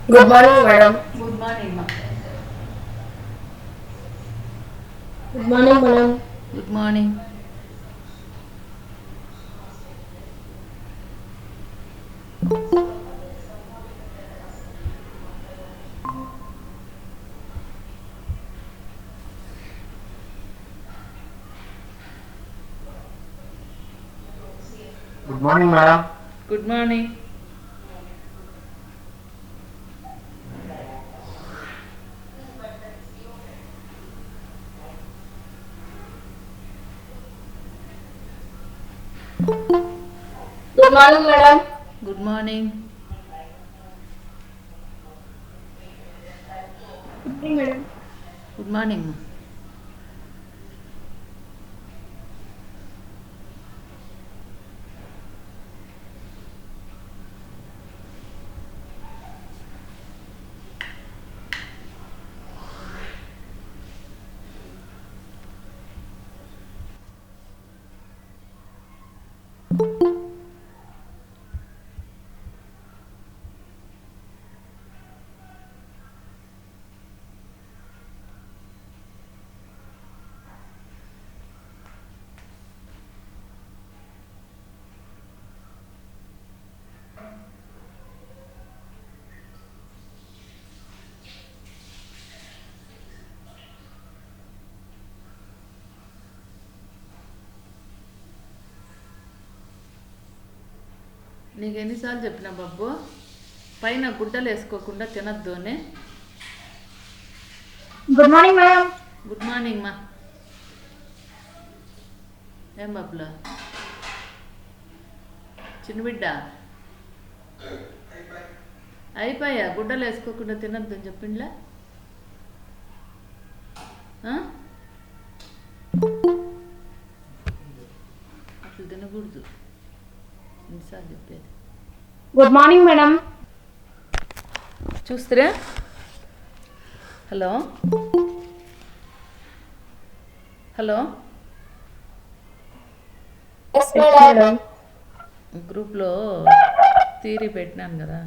Good morning, madam. Good morning, ma. Good morning, madam. Good morning. Good morning, madam. Good morning. Good morning, madam. Good morning. Good morning, madam. Good morning, ma. నీకు ఎన్నిసార్లు చెప్పినా బాబు పైన గుడ్డలు వేసుకోకుండా తినద్దు అని. Good morning, madam. Good morning మా. ఏం బాబులా చిన్న బిడ్డ అయిపోయా గుడ్డలు వేసుకోకుండా తినద్దు అని చెప్పిండ్లా. ఆ? అట్లా తినకూడదు ఎన్నిసార్లు చెప్పేది. Good morning, madam. చూస్తారా? Hello hello Yes, madam. గ్రూప్లో థియరీ పెట్టినాను కదా.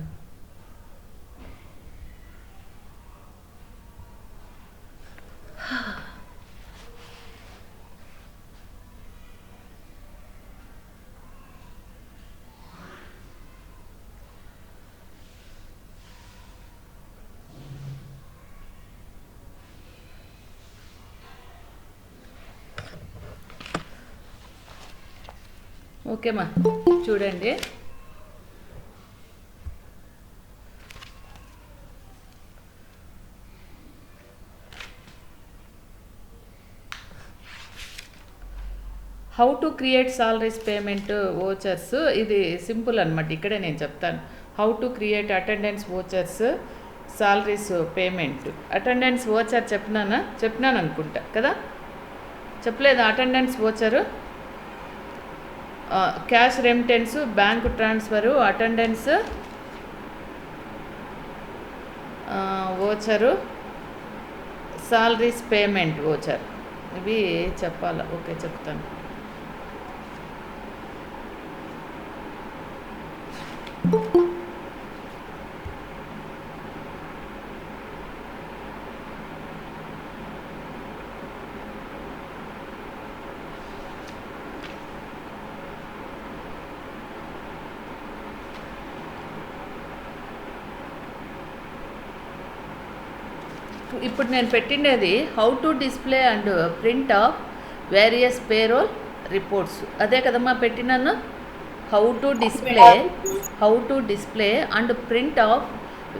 ఓకేమా చూడండి. How to create salaries payment vouchers, ఇది సింపుల్ అనమాట. ఇక్కడే నేను చెప్తాను. How to create attendance vouchers salaries payment. Attendance voucher చెప్పినాను అనుకుంటా కదా. చెప్పలేదు attendance voucher, cash remittance, bank transfer, attendance voucher, salaries payment voucher, ఇవి చెప్పాలా. ఓకే చెప్తాను. ఇప్పుడు నేను పెట్టినది how to display and print of various payroll reports, అదే కదమ్మా పెట్టినాను. How to display and print of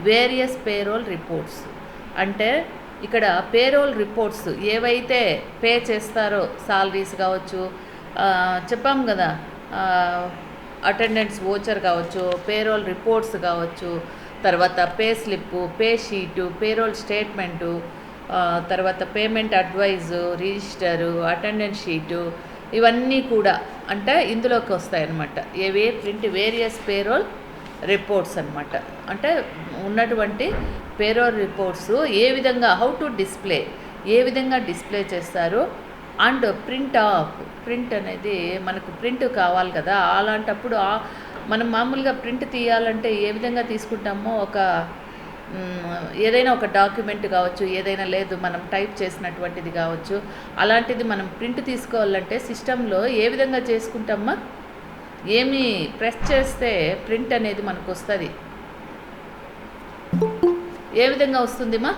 various payroll reports అంటే ఇక్కడ పేరోల్ రిపోర్ట్స్ ఏవైతే పే చేస్తారో సాలరీస్ కావచ్చు, చెప్పాం కదా, అటెండెన్స్ ఓచర్ కావచ్చు, పేరోల్ రిపోర్ట్స్ కావచ్చు, తర్వాత pay slip, pay sheet, payroll statement, తర్వాత payment advice, register, attendance sheet, ఇవన్నీ కూడా అంటే ఇందులోకి వస్తాయన్నమాట. ఏవి ప్రింట్ వేరియస్ పేరోల్ రిపోర్ట్స్ అనమాట. అంటే ఉన్నటువంటి పేరోల్ రిపోర్ట్స్ ఏ విధంగా హౌ టు డిస్ప్లే, ఏ విధంగా డిస్ప్లే చేస్తారు. అండ్ ప్రింట్ అనేది మనకు ప్రింట్ కావాలి కదా. అలాంటప్పుడు మనం మామూలుగా ప్రింట్ తీయాలంటే ఏ విధంగా తీసుకుంటామో ఒక ఏదైనా ఒక డాక్యుమెంట్ కావచ్చు, ఏదైనా లేదు మనం టైప్ చేసినటువంటిది కావచ్చు, అలాంటిది మనం ప్రింట్ తీసుకోవాలంటే సిస్టంలో ఏ విధంగా చేసుకుంటామా? ఏమి ప్రెస్ చేస్తే ప్రింట్ అనేది మనకు వస్తుంది? ఏ విధంగా వస్తుందిమా?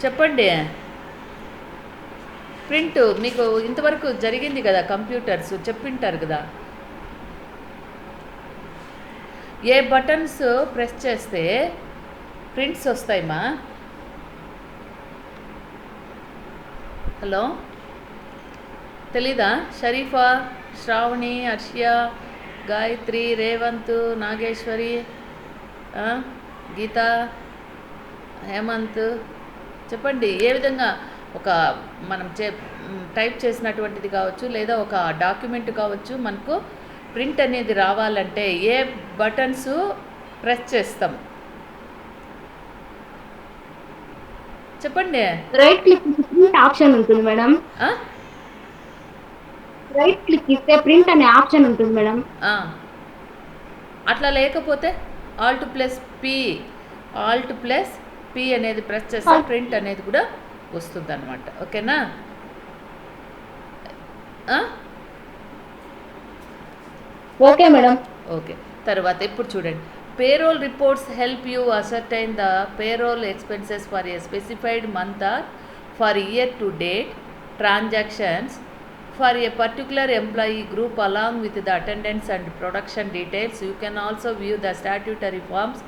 చెప్పండి. ప్రింట్ మీకు ఇంతవరకు జరిగింది కదా, కంప్యూటర్స్ చెప్పింటారు కదా. ఏ బటన్స్ ప్రెస్ చేస్తే ప్రింట్స్ వస్తాయమ్మా? హలో, తెలీదా? షరీఫా, శ్రావణి, హర్షియా, గాయత్రి, రేవంత్, నాగేశ్వరి, గీత, హేమంత్, చెప్పండి. ఏ విధంగా ఒక మనం టైప్ చేసినటువంటిది కావచ్చు, లేదా ఒక డాక్యుమెంట్ కావచ్చు, మనకు ప్రింట్ అనేది రావాలంటే ఏ బటన్స్ ప్రెస్ చేస్తాం? చెప్పండి. రైట్ క్లిక్ ప్రింట్ ఆప్షన్ ఉంటుంది మేడం. రైట్ క్లిక్ ఇస్తే ప్రింట్ అనే ఆప్షన్ ఉంటుంది మేడం. అట్లా లేకపోతే ఆల్ట్ ప్లస్ పి అనేది ప్రెస్ చేస్తే ప్రింట్ అనేది కూడా వస్తుంది అనమాట. ఓకేనా? Okay madam. ఓకే. తర్వాత ఇప్పుడు చూడండి, payroll reports help you ascertain the payroll expenses for a specified month are for year to date transactions for a particular employee group along with the attendance and production details. You can also view the statutory forms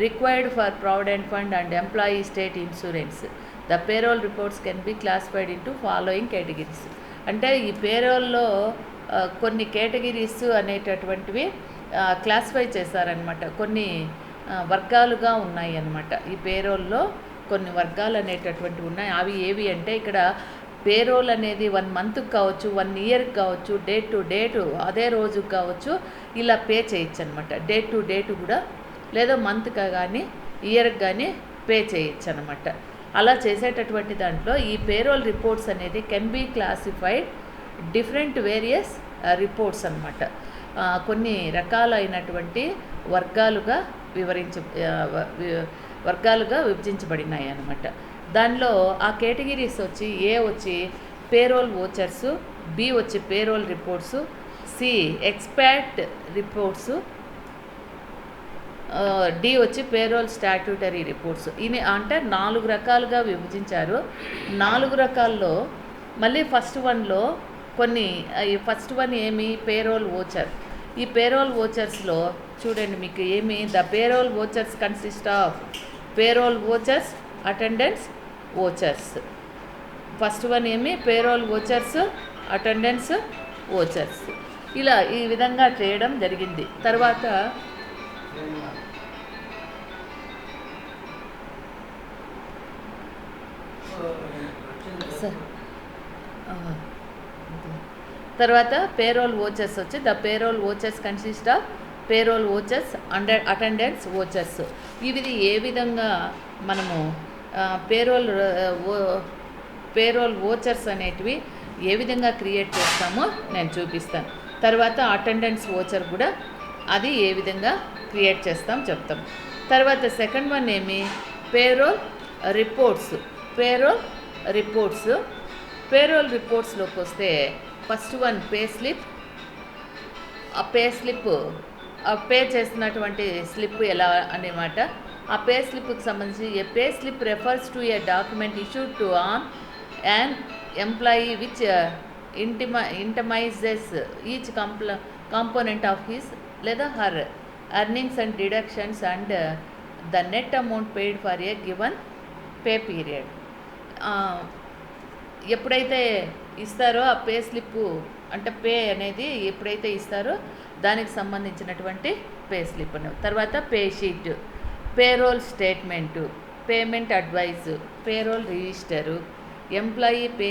required for provident fund and employee state insurance. The payroll reports can be classified into following categories. అంటే ఈ పేరోల్లో కొన్ని categories అనేటటువంటివి classify చేశారనమాట. కొన్ని వర్గాలుగా ఉన్నాయి అన్నమాట. ఈ పేరోల్లో కొన్ని వర్గాలు అనేటటువంటివి ఉన్నాయి. అవి ఏవి అంటే, ఇక్కడ పేరోల్ అనేది 1 మంత్కి కావచ్చు, 1 ఇయర్కి కావచ్చు, డేట్ టు డేటు అదే రోజుకి కావచ్చు, ఇలా పే చేయొచ్చు అనమాట. డేట్ టు డేటు కూడా, లేదా మంత్కి కానీ ఇయర్కి కానీ పే చేయొచ్చు అనమాట. అలా చేసేటటువంటి దాంట్లో ఈ పేరోల్ రిపోర్ట్స్ అనేది can be classified different various reports అనమాట. కొన్ని రకాలైనటువంటి వర్గాలుగా విభజించబడినాయి అన్నమాట. దానిలో ఆ కేటగిరీస్ వచ్చి ఏ వచ్చి పేరోల్ వోచర్సు, బి వచ్చి payroll reports, C ఎక్స్పాట్ reports, D వచ్చి పేరోల్ స్టాట్యూటరీ రిపోర్ట్స్. ఇది అంటే 4 రకాలుగా విభజించారు. 4 రకాల్లో మళ్ళీ ఫస్ట్ వన్లో కొన్ని, ఫస్ట్ వన్ ఏమి, పేరోల్ వోచర్. ఈ పేరోల్ వోచర్స్లో చూడండి మీకు ఏమి, the payroll vouchers consist of payroll vouchers, attendance vouchers. First one ఏమి, పేరోల్ వోచర్స్, అటెండెన్స్ వోచర్స్. ఇలా ఈ విధంగా చేయడం జరిగింది. తర్వాత పేరోల్ వోచర్స్ వచ్చి, the payroll vouchers consist of payroll vouchers and attendance vouchers. ఇవి ఏ విధంగా మనము పేరోల్ వోచర్స్ అనేటివి ఏ విధంగా క్రియేట్ చేస్తామో నేను చూపిస్తాను. తర్వాత అటెండెన్స్ వోచర్ కూడా అది ఏ విధంగా క్రియేట్ చేస్తాం చెప్తాం. తర్వాత సెకండ్ వన్ ఏమి, పేరోల్ రిపోర్ట్స్. పేరోల్ రిపోర్ట్స్లోకి వస్తే ఫస్ట్ వన్ పే స్లిప్. ఆ పే చేసినటువంటి స్లిప్ ఎలా అన్నమాట. ఆ పే స్లిప్కి సంబంధించి a pay slip refers to a document issued to an an employee which itemizes each component of his లేదా her earnings and deductions and the net amount paid for a given pay period. ఎప్పుడైతే ఇస్తారో ఆ pay slip అంటే pay అనేది ఎప్పుడైతే ఇస్తారో దానికి సంబంధించినటువంటి పే స్లిప్ అన్నది. తర్వాత pay sheet, payroll statement, payment advice, payroll register, employee pay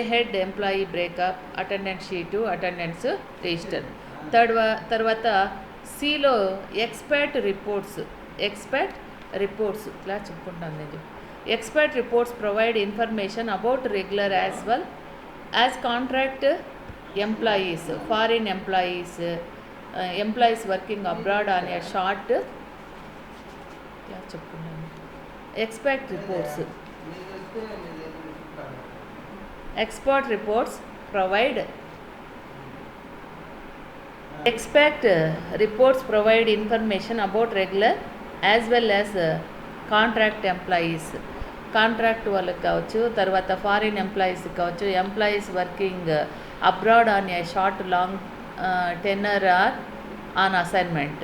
head employee breakup, attendance sheet, attendance register. తర్వాత సిలో ఎక్స్పాట్ రిపోర్ట్స్ ఇలా చెప్పుకుంటాను నేను. Expat reports provide information about regular as well as contract employees, foreign employees, employees working abroad on a short చెప్పుకున్నాను expect reports. Export reports provide information about regular as well as contract employees. Contract వాళ్ళకి కావచ్చు, తర్వాత foreign employees కావచ్చు, employees working abroad on a short long tenure or on assignment.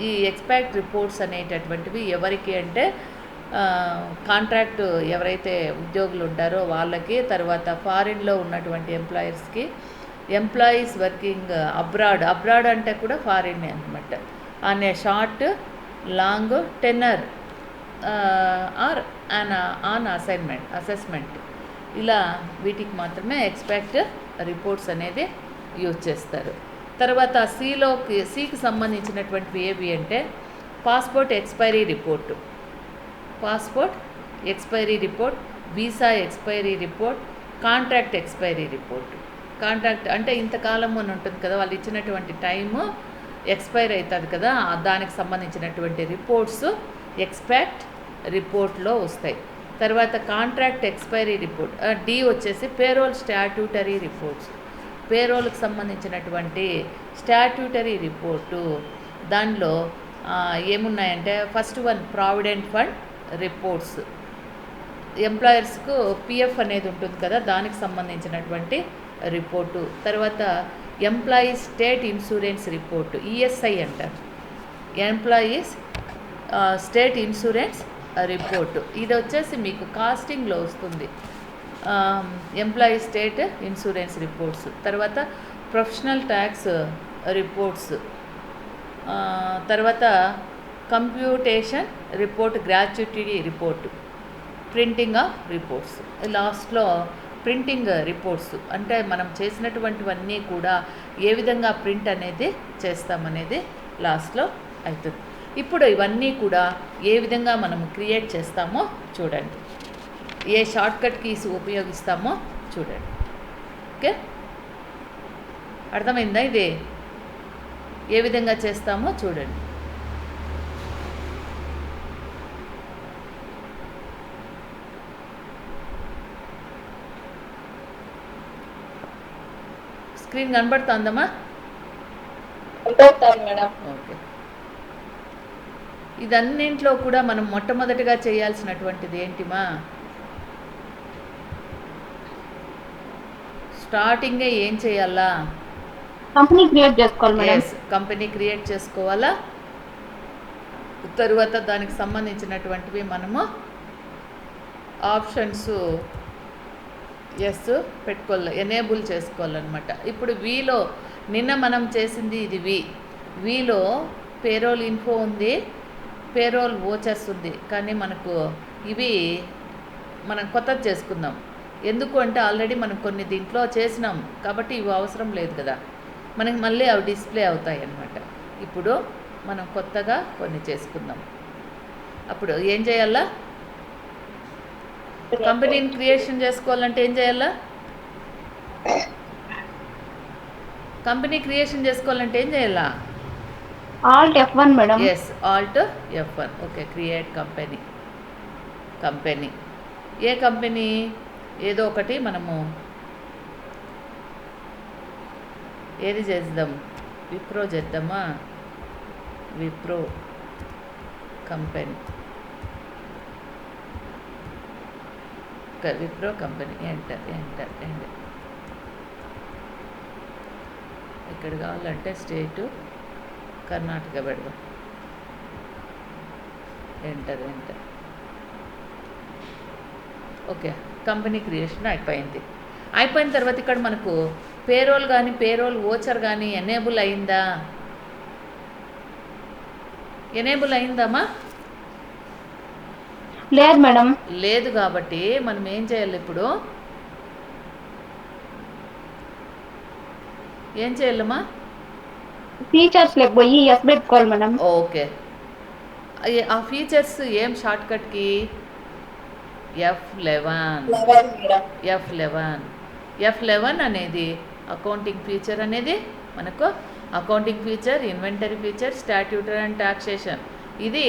ఈ expect reports అనేటటువంటివి ఎవరికి అంటే contract ఎవరైతే ఉద్యోగులు ఉంటారో వాళ్ళకి, తర్వాత ఫారిన్లో ఉన్నటువంటి ఎంప్లాయర్స్కి, ఎంప్లాయీస్ వర్కింగ్ అబ్రాడ్ అంటే కూడా ఫారిన్ అనమాట, on a short long tenure or on assessment. ఇలా వీటికి మాత్రమే ఎక్స్పెక్ట్ రిపోర్ట్స్ అనేది యూజ్ చేస్తారు. తర్వాత సికి సంబంధించినటువంటివి ఏవి అంటే passport expiry report, visa expiry report, contract expiry report. Contract అంటే ఇంతకాలం అని ఉంటుంది కదా, వాళ్ళు ఇచ్చినటువంటి టైము ఎక్స్పైర్ అవుతుంది కదా, దానికి సంబంధించినటువంటి రిపోర్ట్స్ ఎక్స్పెక్ట్ రిపోర్ట్లో వస్తాయి. తర్వాత కాంట్రాక్ట్ ఎక్స్పైరీ రిపోర్ట్, డి వచ్చేసి పేరోల్ స్టాట్యూటరీ రిపోర్ట్స్. పేరోల్కి సంబంధించినటువంటి స్టాట్యూటరీ రిపోర్టు దానిలో ఏమున్నాయంటే first one provident fund reports. ఎంప్లాయర్స్కు పిఎఫ్ అనేది ఉంటుంది కదా, దానికి సంబంధించినటువంటి రిపోర్టు. తర్వాత employees state insurance report, ESI అంటారు, ఎంప్లాయీస్ స్టేట్ ఇన్సూరెన్స్ రిపోర్టు. ఇది వచ్చేసి మీకు కాస్టింగ్లో వస్తుంది, ఎంప్లాయీ స్టేట్ ఇన్సూరెన్స్ రిపోర్ట్స్. తర్వాత ప్రొఫెషనల్ ట్యాక్స్ రిపోర్ట్స్, తర్వాత computation report, gratuity report, printing of reports. లాస్ట్లో ప్రింటింగ్ రిపోర్ట్స్ అంటే మనం చేసినటువంటివన్నీ కూడా ఏ విధంగా ప్రింట్ అనేది చేస్తామనేది లాస్ట్లో అవుతుంది. ఇప్పుడు ఇవన్నీ కూడా ఏ విధంగా మనము క్రియేట్ చేస్తామో చూడండి, ఏ షార్ట్కట్ కీస్ ఉపయోగిస్తామో చూడండి. ఓకే, అర్థమైందా? ఇది ఏ విధంగా చేస్తామో చూడండి. స్క్రీన్ కనబడుతుందమ్మా? మేడం. ఓకే, ఇదన్నింట్లో కూడా మనం మొట్టమొదటిగా చేయాల్సినటువంటిది ఏంటిమా? స్టార్టింగే ఏం చేయాలా? కంపెనీ క్రియేట్ చేసుకోవాలి మేడం. కంపెనీ క్రియేట్ చేసుకోవాలా. తరువాత దానికి సంబంధించినటువంటివి మనము ఆప్షన్స్ పెట్టుకోవాలి, ఎనేబుల్ చేసుకోవాలన్నమాట. ఇప్పుడు వీలో నిన్న మనం చేసింది ఇది వీలో పేరోల్ ఇన్ఫో ఉంది, పేరోల్ వోచర్స్ ఉంది, కానీ మనకు ఇవి మనం కొత్తది చేసుకుందాం. ఎందుకు అంటే ఆల్రెడీ మనం కొన్ని దీంట్లో చేసినాం కాబట్టి ఇవి అవసరం లేదు కదా, మనకి మళ్ళీ అవి డిస్ప్లే అవుతాయి అన్నమాట. ఇప్పుడు మనం కొత్తగా కొన్ని చేసుకుందాం. అప్పుడు ఏం చేయాలా? కంపెనీని క్రియేషన్ చేసుకోవాలంటే ఏం చేయాలా? కంపెనీ క్రియేషన్ చేసుకోవాలంటే ఏం చేయాలా? Alt F1 madam. Yes, alt F1. Okay, create company. ఏ కంపెనీ? ఏదో ఒకటి మనము ఏది చేద్దాం? విప్రో చేద్దామా? Wipro company. Wipro company. Enter. ఇక్కడ కావాలంటే స్టేటు కర్ణాటక పెడదాం. ఎంటర్. ఓకే, కంపెనీ క్రియేషన్ అయిపోయిన తర్వాత ఇక్కడ మనకు పేరోల్ కానీ పేరోల్ వోచర్ కానీ ఎనేబుల్ అయిందమ్మా? లేదు మేడం. లేదు కాబట్టి మనం ఏం చేయాలి? ఇప్పుడు ఏం చేయాలమ్మా? ఫీచర్స్ లేక పోయి ఎస్ పెట్టుకోవాలి మేడం. ఓకే, ఆ ఫీచర్స్ ఏం షార్ట్ కట్కి? F11 అనేది అకౌంటింగ్ ఫ్యూచర్ అనేది మనకు accounting future, inventory future, statutory and taxation ఇది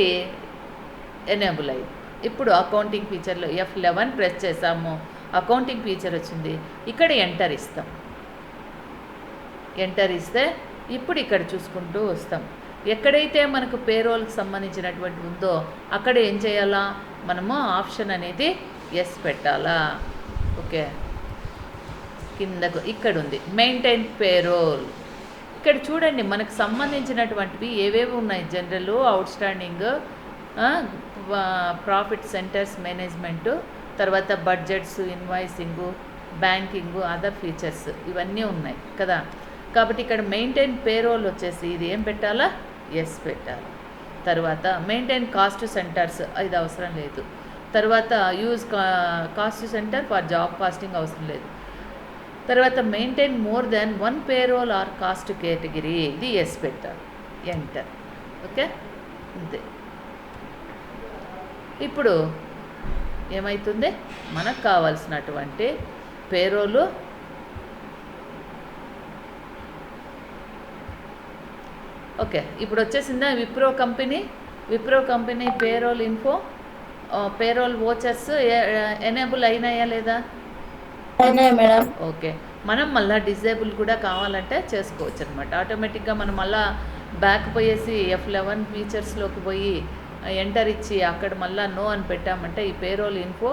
ఎనేబుల్ అయ్యింది. ఇప్పుడు అకౌంటింగ్ ఫీచర్లో F11 ప్రెస్ చేసాము, అకౌంటింగ్ ఫీచర్ వచ్చింది. ఇక్కడ ఎంటర్ ఇస్తాం. ఎంటర్ ఇస్తే ఇప్పుడు ఇక్కడ చూసుకుంటూ వస్తాం. ఎక్కడైతే మనకు పేరోల్కి సంబంధించినటువంటి ఉందో అక్కడ ఏం చేయాలా, మనము ఆప్షన్ అనేది ఎస్ పెట్టాలా. ఓకే, కిందకు ఇక్కడ ఉంది మెయింటైన్ పేరోల్. ఇక్కడ చూడండి మనకు సంబంధించినటువంటివి ఏవేవి ఉన్నాయి. General, out standing, profit centres management, తర్వాత బడ్జెట్స్, ఇన్వాయిసింగు, బ్యాంకింగు, అదర్ ఫీచర్స్ ఇవన్నీ ఉన్నాయి కదా. కాబట్టి ఇక్కడ మెయింటైన్ పేరోల్ వచ్చేసి ఇది ఏం పెట్టాలా, ఎస్ పెట్టాలి. తర్వాత మెయింటైన్ కాస్ట్ సెంటర్స్ ఇది అవసరం లేదు. తర్వాత use cost centre for job costing అవసరం లేదు. తర్వాత maintain more than 1 payroll or cost category ఇది ఎస్ పెట్టాలి. ఎంటర్. ఓకే, అంతే. ఇప్పుడు ఏమవుతుంది, మనకు కావాల్సినటువంటి పేరోలు ఓకే ఇప్పుడు వచ్చేసిందా. Wipro company payroll info, payroll vouchers enable అయినాయా లేదా? మేడం. ఓకే, మనం మళ్ళీ డిజేబుల్ కూడా కావాలంటే చేసుకోవచ్చు అనమాట. ఆటోమేటిక్గా మనం మళ్ళీ బ్యాక్ పోయేసి F11 ఫీచర్స్లోకి పోయి ఎంటర్ ఇచ్చి అక్కడ మళ్ళీ నో అని పెట్టామంటే ఈ పేరోల్ ఇన్ఫో,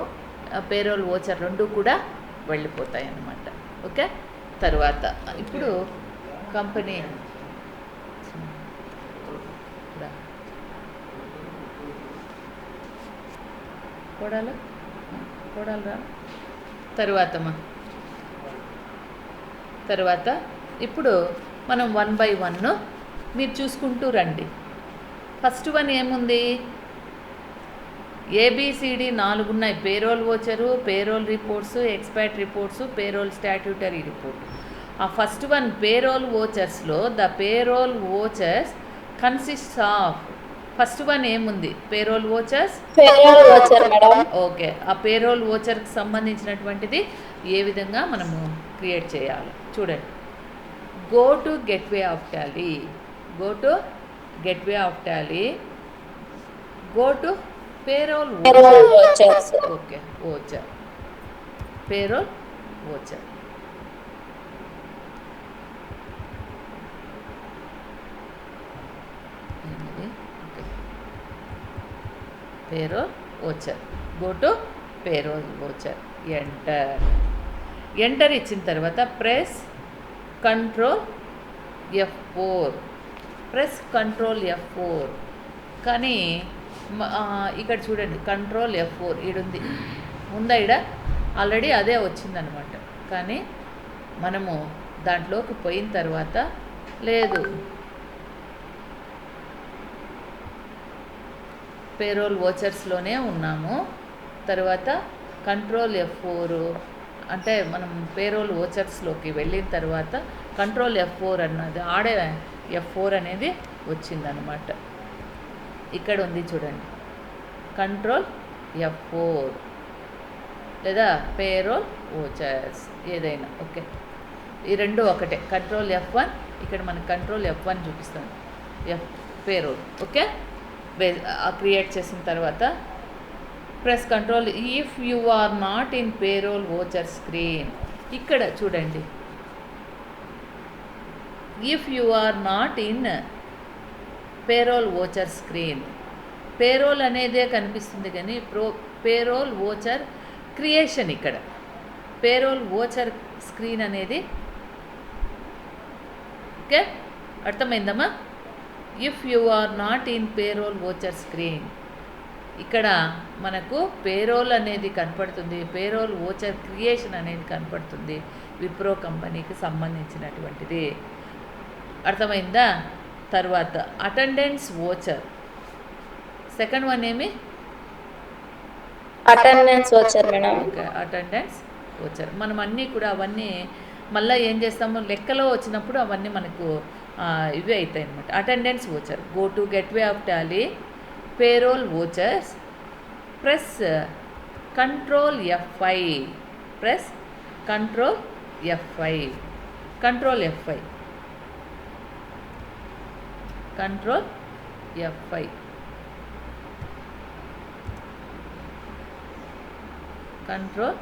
పేరోల్ వోచర్ రెండు కూడా వెళ్ళిపోతాయి అన్నమాట. ఓకే, తర్వాత ఇప్పుడు కంపెనీ కోడాలరా తర్వాత ఇప్పుడు మనం 1 by 1 మీరు చూసుకుంటూ రండి. ఫస్ట్ వన్ ఏముంది, ABCD 4 ఉన్నాయి. Payroll voucher, payroll reports, expert reports, payroll statutory report. ఆ ఫస్ట్ వన్ పేరోల్ వోచర్స్లో the payroll vouchers consists of, first one ఏముంది, పేరోల్ వోచర్స్. ఓకే, ఆ పేరోల్ వోచర్కి సంబంధించినటువంటిది ఏ విధంగా మనము క్రియేట్ చేయాలి చూడండి. Go to gateway of Tally, go to gateway of Tally, go to payroll vouchers. Okay, voucher, payroll voucher. Payroll voucher, go to payroll voucher. Enter ఇచ్చిన తర్వాత press control F4, press control F4. కానీ ఇక్కడ చూడండి control F4 ఈడుంది, ఉందా ఈడ already అదే వచ్చిందనమాట. కానీ మనము దాంట్లోకి పోయిన తర్వాత లేదు, పేరోల్ వోచర్స్లోనే ఉన్నాము. తర్వాత కంట్రోల్ F4 అంటే మనం పేరోల్ వోచర్స్లోకి వెళ్ళిన తర్వాత కంట్రోల్ F4 అన్నది ఆడే F4 అనేది వచ్చిందనమాట. ఇక్కడ ఉంది చూడండి కంట్రోల్ F4 లేదా పేరోల్ వోచర్స్ ఏదైనా. ఓకే, ఈ రెండు ఒకటే. కంట్రోల్ F1 ఇక్కడ మనకి కంట్రోల్ F1 చూపిస్తాను, పేరోల్. ఓకే, క్రియేట్ చేసిన తర్వాత press control if you are not in payroll voucher screen. ఇక్కడ చూడండి if you are not in payroll voucher screen, payroll అనేదే కనిపిస్తుంది కానీ పేరోల్ వోచర్ క్రియేషన్, ఇక్కడ పేరోల్ వోచర్ స్క్రీన్ అనేది. ఓకే, అర్థమైందమ్మా. If you are not in payroll voucher screen, ఇక్కడ మనకు పేరోల్ అనేది కనపడుతుంది, పేరోల్ వోచర్ క్రియేషన్ అనేది కనపడుతుంది. విప్రో కంపెనీకి సంబంధించినటువంటిది. అర్థమైందా? తర్వాత అటెండెన్స్ వోచర్, సెకండ్ వన్ ఏమి attendance voucher madam. Okay, attendance voucher. మనం అన్నీ కూడా అవన్నీ మళ్ళీ ఏం చేస్తాము, లెక్కలో వచ్చినప్పుడు అవన్నీ మనకు ఇవి అవుతాయి అన్నమాట. Attendance voucher, go to gateway of Tally, payroll vouchers, press control F5, press control F5. Control F5, control F5, control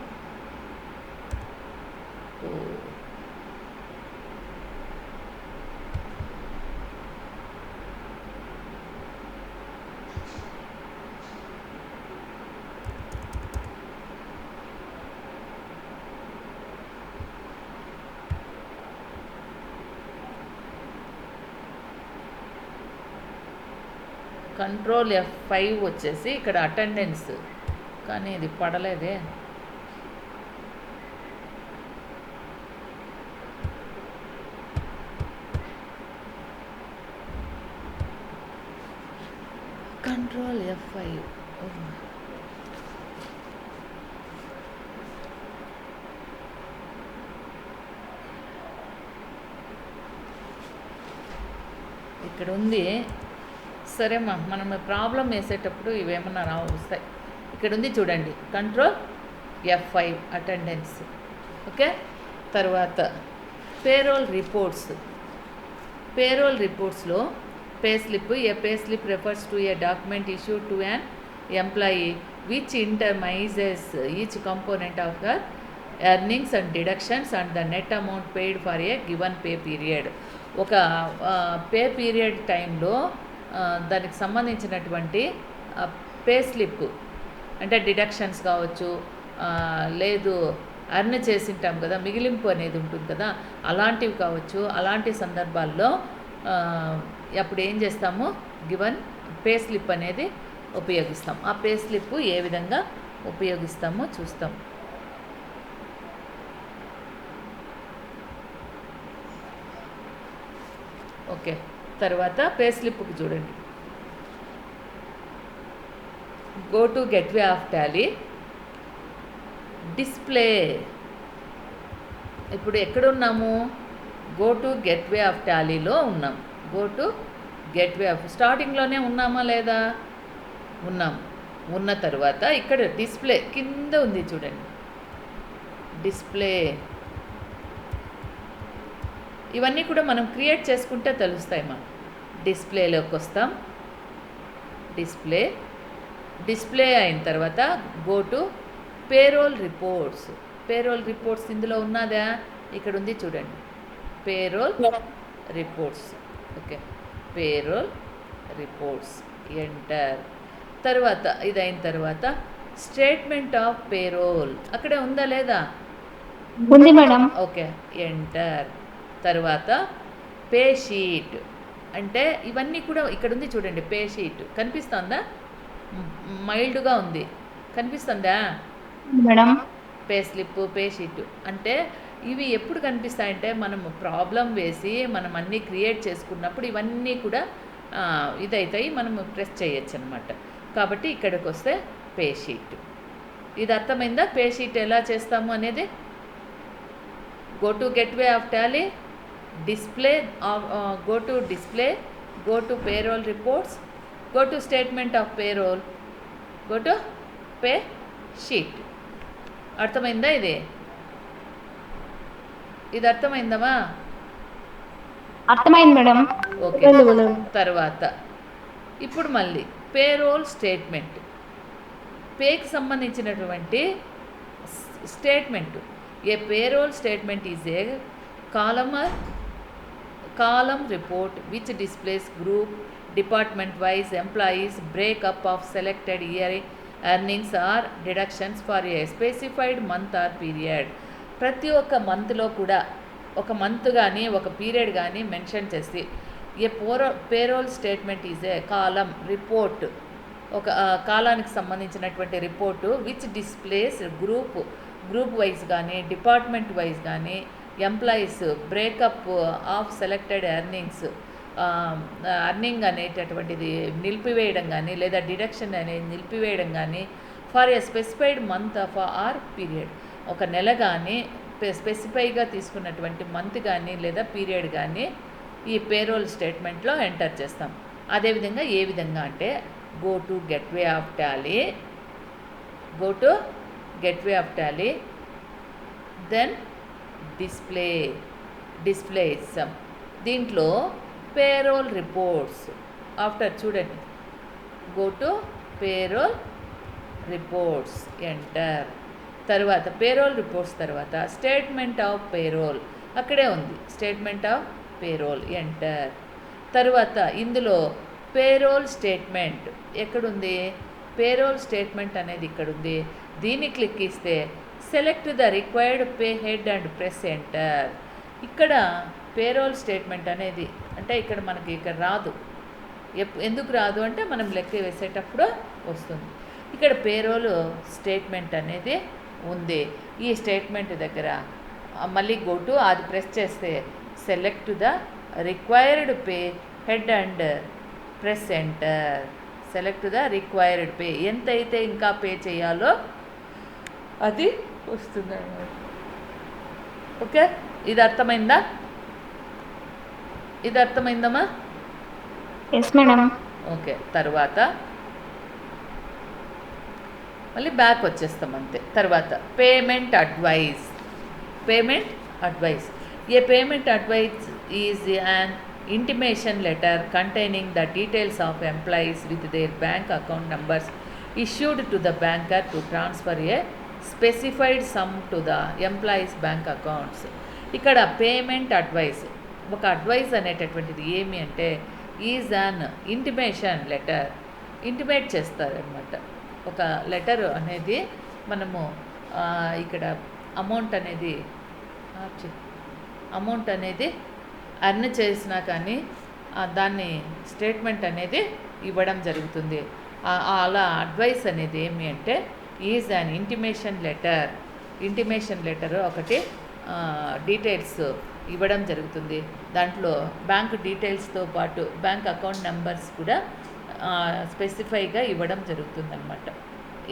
control F5 వచ్చేసి ఇక్కడ అటెండెన్స్, కానీ ఇది పడలేదే. కంట్రోల్ F5 ఇక్కడ ఉంది. సరేమ్మా, మనం ప్రాబ్లం వేసేటప్పుడు ఇవేమన్నా వస్తాయి. ఇక్కడ ఉంది చూడండి, కంట్రోల్ F5 అటెండెన్స్. ఓకే, తర్వాత పేరోల్ రిపోర్ట్స్. పేరోల్ రిపోర్ట్స్లో pay slip. A pay slip refers to a document issued to an employee which itemizes each component of the earnings and deductions and the net amount paid for a given pay period. ఒక pay period టైంలో దానికి సంబంధించినటువంటి pay slip అంటే deductions కావచ్చు, లేదు earn చేసింటాం కదా, మిగిలింపు అనేది ఉంటుంది కదా, అలాంటివి కావచ్చు. అలాంటి సందర్భాల్లో అప్పుడు ఏం చేస్తాము, గివన్ పే స్లిప్ అనేది ఉపయోగిస్తాం. ఆ పే స్లిప్ ఏ విధంగా ఉపయోగిస్తామో చూస్తాం. ఓకే, తర్వాత పే స్లిప్కి చూడండి. Go to gateway of Tally, display. ఇప్పుడు ఎక్కడున్నాము, గో టు గెట్వే ఆఫ్ టాలీలో ఉన్నాం. గో టు గెట్వే ఆఫ్ స్టార్టింగ్లోనే ఉన్నామా లేదా, ఉన్నాం. ఉన్న తర్వాత ఇక్కడ డిస్ప్లే కింద ఉంది చూడండి, డిస్ప్లే. ఇవన్నీ కూడా మనం క్రియేట్ చేసుకుంటే తెలుస్తాయి. మనం డిస్ప్లేలోకి వస్తాం. డిస్ప్లే అయిన తర్వాత go to payroll reports. Payroll reports ఇందులో ఉన్నదా, ఇక్కడ ఉంది చూడండి, payroll reports. Okay, payroll reports, enter. తర్వాత ఇది అయిన తర్వాత స్టేట్మెంట్ ఆఫ్ పేరోల్ అక్కడే ఉందా లేదా, ఉంది మేడం. Okay, enter. తర్వాత పే షీట్ అంటే ఇవన్నీ కూడా ఇక్కడ ఉంది చూడండి. పే షీట్ కనిపిస్తుందా, మైల్డ్గా ఉంది, కనిపిస్తుందా madam? Pay slip, pay sheet అంటే ఇవి ఎప్పుడు కనిపిస్తాయంటే మనం ప్రాబ్లం వేసి మనం అన్నీ క్రియేట్ చేసుకున్నప్పుడు ఇవన్నీ కూడా ఇదవుతాయి, మనం ప్రెస్ చేయొచ్చు అనమాట. కాబట్టి ఇక్కడికి వస్తే పే షీట్. ఇది అర్థమైందా, పే షీట్ ఎలా చేస్తాము అనేది. Go to gateway of Tally, display, go to display, go to payroll reports, go to statement of payroll, go to pay sheet. అర్థమైందా ఇది అర్థమైందమ్మా? అర్థమైంది మేడం. ఓకే, తర్వాత ఇప్పుడు మళ్ళీ పేరోల్ స్టేట్మెంట్. పేకి సంబంధించినటువంటి statement. A payroll statement is a column report which displays group department wise employees breakup of selected year earnings or deductions for a specified month or period. ప్రతి ఒక్క మంత్లో కూడా ఒక మంత్ కానీ ఒక పీరియడ్ కానీ మెన్షన్ చేసి a payroll statement is a column report, ఒక కాలానికి సంబంధించినటువంటి రిపోర్టు విచ్ డిస్ప్లేస్ గ్రూప్ వైజ్ కానీ డిపార్ట్మెంట్ వైజ్ కానీ employees breakup of selected earnings, earning అనేటటువంటిది నిలిపివేయడం కానీ లేదా డిడక్షన్ అనేది నిలిపివేయడం కానీ for a specified month of or period, ఒక నెల కానీ స్పెసిఫైగా తీసుకున్నటువంటి మంత్ కానీ లేదా పీరియడ్ కానీ ఈ పేరోల్ స్టేట్మెంట్లో ఎంటర్ చేస్తాం. అదేవిధంగా ఏ విధంగా అంటే go to gateway of Tally, then display ఇస్తాం. దీంట్లో పేరోల్ రిపోర్ట్స్ ఆఫ్టర్ చూడండి, go to payroll reports, enter. తర్వాత పేరోల్ రిపోర్ట్స్ తర్వాత స్టేట్మెంట్ ఆఫ్ పేరోల్ అక్కడే ఉంది, స్టేట్మెంట్ ఆఫ్ పేరోల్, ఎంటర్. తర్వాత ఇందులో పేరోల్ స్టేట్మెంట్ ఎక్కడుంది, పేరోల్ స్టేట్మెంట్ అనేది ఇక్కడ ఉంది. దీన్ని క్లిక్ ఇస్తే select the required pay head and press enter. ఇక్కడ పేరోల్ స్టేట్మెంట్ అనేది అంటే ఇక్కడ మనకి ఇక్కడ రాదు. ఎందుకు రాదు అంటే మనం లెక్క వేసేటప్పుడు వస్తుంది. ఇక్కడ పేరోల్ స్టేట్మెంట్ అనేది ఉంది. ఈ స్టేట్మెంట్ దగ్గర మళ్ళీ గోటు అది ప్రెస్ చేస్తే select the required pay head and press enter. Select the required pay, ఎంతైతే ఇంకా పే చేయాలో అది వస్తుంది అన్నమాట. ఓకే, ఇది అర్థమైందా? ఇది అర్థమైందమ్మా? Yes madam. ఓకే, తర్వాత మళ్ళీ బ్యాక్ వచ్చేస్తాం అంతే. తర్వాత payment advice. Payment advice, A payment advice is an intimation letter containing the details of employees with their bank account numbers issued to the banker to transfer a specified sum to the employees' bank accounts. ఇక్కడ payment advice, ఒక advice అనేటటువంటిది ఏమి అంటే is an intimation letter. Intimate చేస్తారనమాట. ఒక letter అనేది మనము ఇక్కడ అమౌంట్ అనేది అర్న్ చేసినా కానీ దాన్ని స్టేట్మెంట్ అనేది ఇవ్వడం జరుగుతుంది. అలా అడ్వైస్ అనేది ఏమి అంటే is an intimation letter. Intimation letter ఒకటి డీటెయిల్స్ ఇవ్వడం జరుగుతుంది. దాంట్లో బ్యాంక్ డీటెయిల్స్తో పాటు బ్యాంక్ అకౌంట్ నెంబర్స్ కూడా స్పెసిఫైగా ఇవ్వడం జరుగుతుంది అన్నమాట.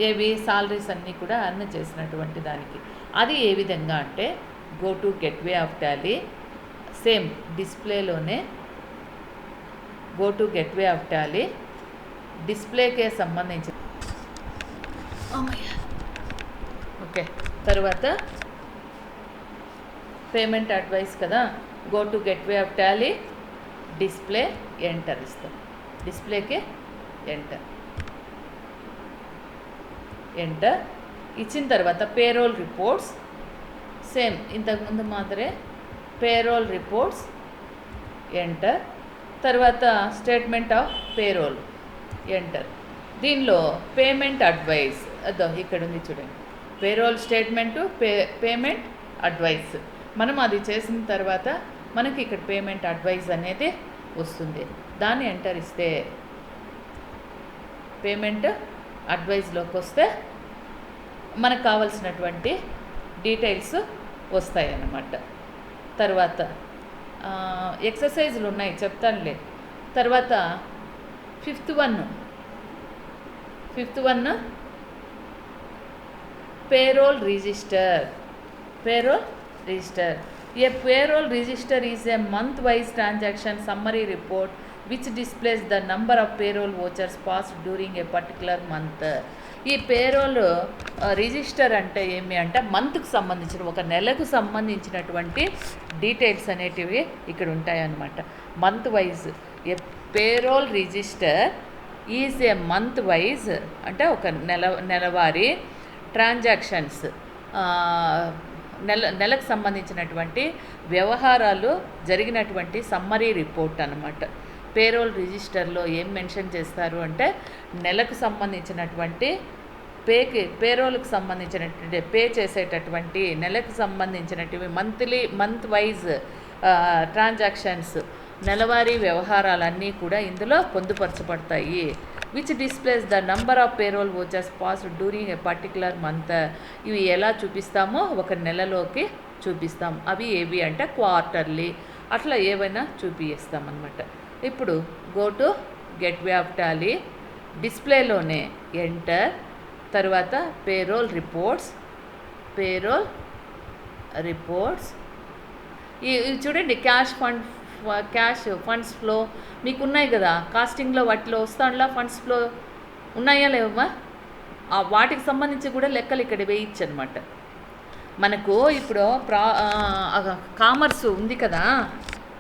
ఏవి సాలరీస్ అన్నీ కూడా అర్న్ చేసినటువంటి దానికి. అది ఏ విధంగా అంటే go to gateway of Tally, same డిస్ప్లేలోనే go to gateway of Tally, డిస్ప్లేకే సంబంధించి ఓకే. తర్వాత పేమెంట్ అడ్వైస్ కదా, go to gateway of Tally, display, enter ఇస్తాం. డిస్ప్లేకే ఎంటర్ ఇచ్చిన తర్వాత పేరోల్ రిపోర్ట్స్, సేమ్ ఇంతకుముందు మాదిరే పేరోల్ రిపోర్ట్స్, ఎంటర్. తర్వాత స్టేట్మెంట్ ఆఫ్ పేరోల్, ఎంటర్. దీనిలో పేమెంట్ అడ్వైస్ అదో ఇక్కడ ఉంది చూడండి, పేరోల్ స్టేట్మెంటు, పేమెంట్ అడ్వైస్. మనం అది చేసిన తర్వాత మనకి ఇక్కడ పేమెంట్ అడ్వైస్ అనేది వస్తుంది. దాన్ని ఎంటర్ ఇస్తే పేమెంట్ అడ్వైస్లోకి వస్తే మనకు కావాల్సినటువంటి డీటెయిల్స్ వస్తాయి అన్నమాట. తర్వాత ఎక్సర్సైజులు ఉన్నాయి చెప్తానులే. తర్వాత fifth one payroll register. A payroll register is a month-wise transaction summary report which displays the number of payroll vouchers passed during a particular month. ఈ పేరోల్ రిజిస్టర్ అంటే ఏమి అంటే మంత్కి సంబంధించిన, ఒక నెలకు సంబంధించినటువంటి డీటెయిల్స్ అనేటివి ఇక్కడ ఉంటాయన్నమాట. Month wise A payroll register is a month wise అంటే ఒక నెలవారీ ట్రాన్సాక్షన్స్, నెలకు సంబంధించినటువంటి వ్యవహారాలు జరిగినటువంటి సమ్మరీ రిపోర్ట్ అన్నమాట. పేరోల్ రిజిస్టర్లో ఏం మెన్షన్ చేస్తారు అంటే నెలకు సంబంధించినటువంటి పేరోల్కి సంబంధించినటువంటి పే చేసేటటువంటి నెలకు సంబంధించినటువంటి మంత్ వైజ్ ట్రాన్సాక్షన్స్, నెలవారీ వ్యవహారాలన్నీ కూడా ఇందులో పొందుపరచబడతాయి. Which displays the number of payroll vouchers passed during a particular month. ఇవి ఎలా చూపిస్తామో ఒక నెలలోకి చూపిస్తాం. అవి ఏవి అంటే క్వార్టర్లీ అట్లా ఏవైనా చూపిస్తామన్నమాట. ఇప్పుడు go to gateway of Tally, డిస్ప్లేలోనే ఎంటర్. తర్వాత పేరోల్ రిపోర్ట్స్ ఇవి చూడండి. క్యాష్ ఫండ్స్ ఫ్లో మీకు ఉన్నాయి కదా, కాస్టింగ్లో వాటిలో వస్తాండ్లా ఫండ్స్ ఫ్లో ఉన్నాయా లేవమ్మా? వాటికి సంబంధించి కూడా లెక్కలు ఇక్కడ వేయచ్చు అనమాట. మనకు ఇప్పుడు కామర్స్ ఉంది కదా,